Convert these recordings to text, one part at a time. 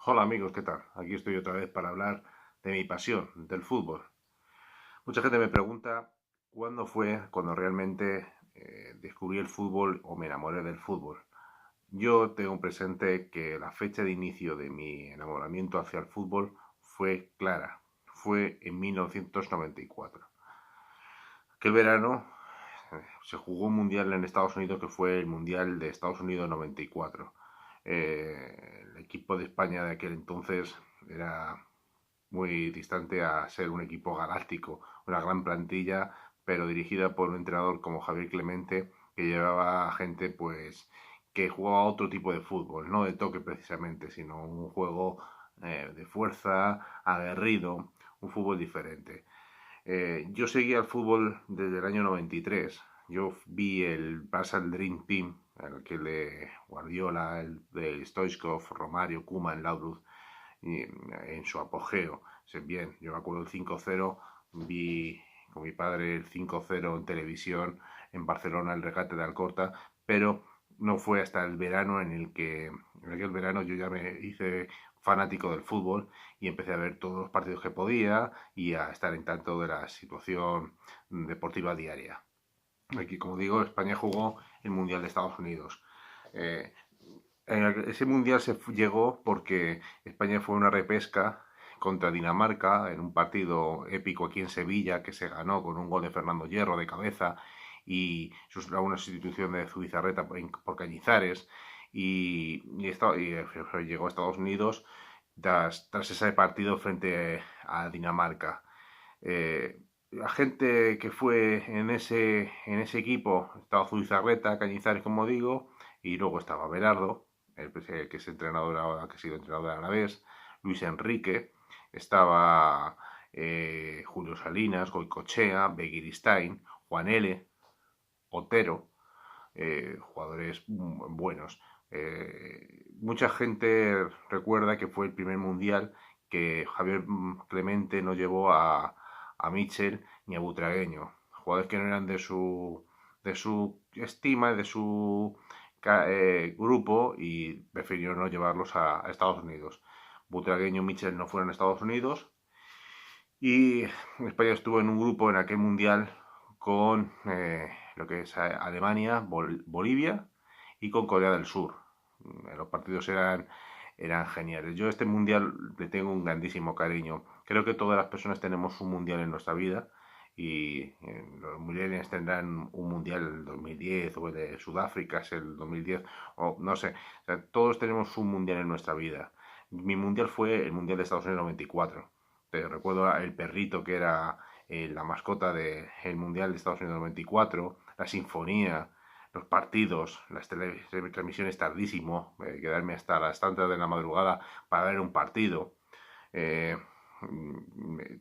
Hola amigos, ¿qué tal? Aquí estoy otra vez para hablar de mi pasión, del fútbol. Mucha gente me pregunta cuándo fue cuando realmente descubrí el fútbol o me enamoré del fútbol. Yo tengo presente que la fecha de inicio de mi enamoramiento hacia el fútbol fue clara, fue en 1994. Aquel verano se jugó un mundial en Estados Unidos que fue el Mundial de Estados Unidos 94. El equipo de España de aquel entonces era muy distante a ser un equipo galáctico, una gran plantilla, pero dirigida por un entrenador como Javier Clemente, que llevaba a gente pues que jugaba otro tipo de fútbol, no de toque precisamente, sino un juego de fuerza, aguerrido, un fútbol diferente. Yo seguía el fútbol desde el año 93. Yo vi el Barça Dream Team, el que de Guardiola, el de Stoichkov, Romario, Koeman, Laudrup, y en su apogeo. Bien, yo me acuerdo el 5-0, vi con mi padre el 5-0 en televisión en Barcelona, el regate de Alcorta, pero no fue hasta el verano en aquel verano yo ya me hice fanático del fútbol y empecé a ver todos los partidos que podía y a estar en tanto de la situación deportiva diaria. Aquí, como digo, España jugó el Mundial de Estados Unidos. Eh, Ese mundial llegó porque España fue una repesca contra Dinamarca en un partido épico aquí en Sevilla que se ganó con un gol de Fernando Hierro de cabeza y una sustitución de Zubizarreta por Cañizares y llegó a Estados Unidos tras ese partido frente a Dinamarca. La gente que fue en ese equipo estaba Zubizarreta, Cañizares, como digo, y luego estaba Berardo, que es entrenador ahora, que ha sido entrenador de Alavés, Luis Enrique, estaba Julio Salinas, Goicochea, Begiristain, Juan L., Otero, jugadores buenos. Mucha gente recuerda que fue el primer mundial que Javier Clemente no llevó a Mitchell ni a Butragueño, jugadores que no eran de su estima, de su grupo y prefirió no llevarlos a Estados Unidos. Butragueño y Mitchell no fueron a Estados Unidos y España estuvo en un grupo en aquel mundial con lo que es Alemania, Bolivia y con Corea del Sur. Los partidos eran geniales. Yo a este mundial le tengo un grandísimo cariño. Creo que todas las personas tenemos un mundial en nuestra vida y los millennials tendrán un mundial el 2010 o el de Sudáfrica es el 2010 o no sé. O sea, todos tenemos un mundial en nuestra vida. Mi mundial fue el mundial de Estados Unidos 94. Te recuerdo el perrito que era la mascota del Mundial de Estados Unidos 94, la sinfonía, los partidos, las transmisiones tardísimo, quedarme hasta las tantas de la madrugada para ver un partido. Eh,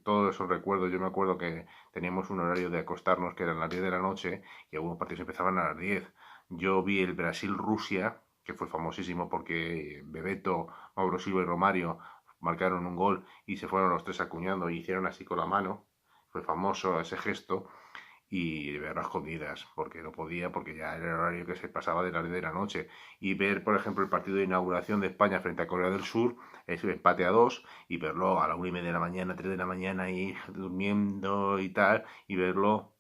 todo eso recuerdo, yo me acuerdo que teníamos un horario de acostarnos que eran las 10 de la noche y algunos partidos empezaban a las 10. Yo vi el Brasil-Rusia, que fue famosísimo porque Bebeto, Mauro Silva y Romario marcaron un gol y se fueron los tres acuñando y hicieron así con la mano. Fue famoso ese gesto y verlo a escondidas, porque no podía, porque ya era el horario que se pasaba de las 10 de la noche. Y ver, por ejemplo, el partido de inauguración de España frente a Corea del Sur, es empate a 2, y verlo a la 1:30 de la mañana, 3 de la mañana, y durmiendo y tal, y verlo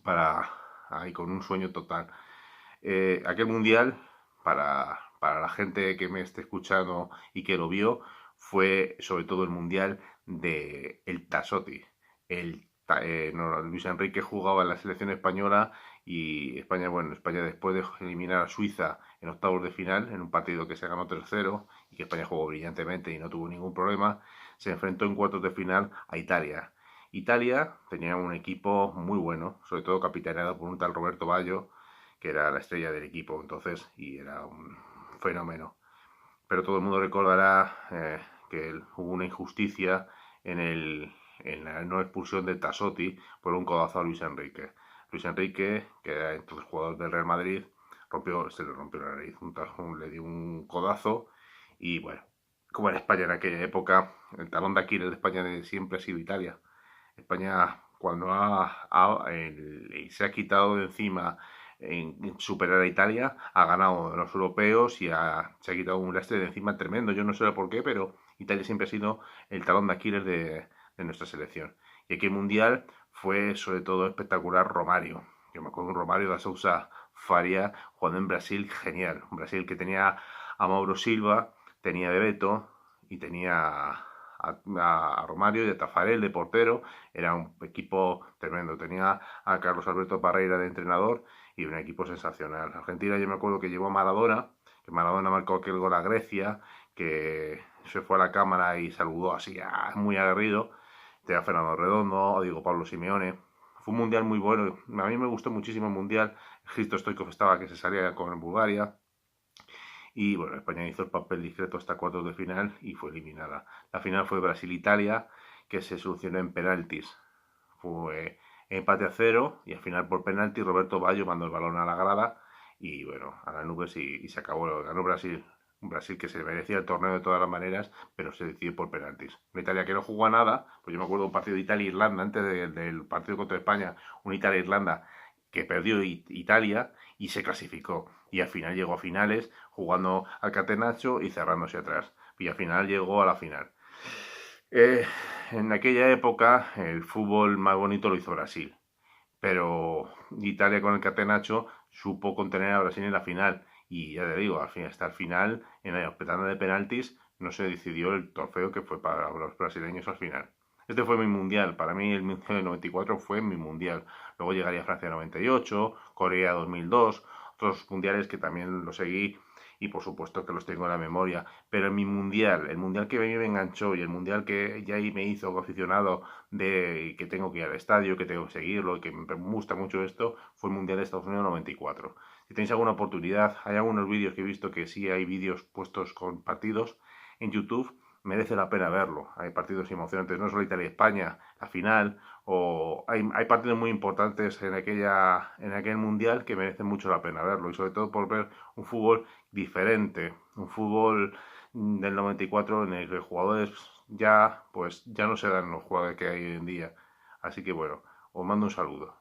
para ahí con un sueño total. Aquel mundial, para la gente que me esté escuchando y que lo vio, fue sobre todo el mundial de el Tasotti. No, Luis Enrique jugaba en la selección española y España, bueno, España después de eliminar a Suiza en octavos de final, en un partido que se ganó 3-0 y que España jugó brillantemente y no tuvo ningún problema, se enfrentó en cuartos de final a Italia. Italia tenía un equipo muy bueno, sobre todo capitaneado por un tal Roberto Baggio, que era la estrella del equipo entonces y era un fenómeno. Pero todo el mundo recordará que hubo una injusticia en la no expulsión de Tassotti por un codazo a Luis Enrique. Luis Enrique, que era entonces jugador del Real Madrid, se le rompió la nariz, le dio un codazo y bueno, como en España en aquella época, el talón de Aquiles de España siempre ha sido Italia. España, cuando se ha quitado de encima en superar a Italia, ha ganado los europeos y se ha quitado un lastre de encima tremendo. Yo no sé por qué, pero Italia siempre ha sido el talón de Aquiles de nuestra selección. Y aquí el Mundial fue sobre todo espectacular Romario. Yo me acuerdo de un Romario da Sousa Faria jugando en Brasil, genial. Un Brasil que tenía a Mauro Silva, tenía a Bebeto y tenía a Romario y a Tafarel de portero. Era un equipo tremendo. Tenía a Carlos Alberto Parreira de entrenador y un equipo sensacional. Argentina, yo me acuerdo que llevó a Maradona, que Maradona marcó aquel gol a Grecia, que se fue a la cámara y saludó así, muy aguerrido. Tenía a Fernando Redondo, a Diego Pablo Simeone. Fue un mundial muy bueno. A mí me gustó muchísimo el mundial. Hristo Stoichkov estaba que se salía con Bulgaria. Y bueno, España hizo el papel discreto hasta cuartos de final y fue eliminada. La final fue Brasil-Italia, que se solucionó en penaltis. Fue empate a cero y al final por penalti Roberto Baggio mandó el balón a la grada y bueno, a las nubes y se acabó. Ganó Brasil. Un Brasil que se merecía el torneo de todas las maneras, pero se decidió por penaltis. Una Italia que no jugó a nada, pues yo me acuerdo de un partido de Italia-Irlanda, antes del partido contra España, un Italia-Irlanda que perdió Italia y se clasificó. Y al final llegó a finales jugando al catenaccio y cerrándose atrás. Y al final llegó a la final. En aquella época el fútbol más bonito lo hizo Brasil. Pero Italia con el catenaccio supo contener a Brasil en la final. Y ya te digo, al fin, hasta el final, en la petana de penaltis, no se decidió el trofeo que fue para los brasileños al final. Este fue mi mundial. Para mí el mundial del 94 fue mi mundial. Luego llegaría Francia 98, Corea 2002, otros mundiales que también los seguí y por supuesto que los tengo en la memoria. Pero en mi mundial, el mundial que a mí me enganchó y el mundial que ya ahí me hizo aficionado de que tengo que ir al estadio, que tengo que seguirlo y que me gusta mucho esto, fue el mundial de Estados Unidos 94. Si tenéis alguna oportunidad, hay algunos vídeos que he visto que sí hay vídeos puestos con partidos en YouTube, merece la pena verlo. Hay partidos emocionantes, no solo Italia-España, la final, o hay partidos muy importantes en aquel mundial que merecen mucho la pena verlo, y sobre todo por ver un fútbol diferente, un fútbol del 94 en el que los jugadores ya no se dan los jugadores que hay hoy en día. Así que bueno, os mando un saludo.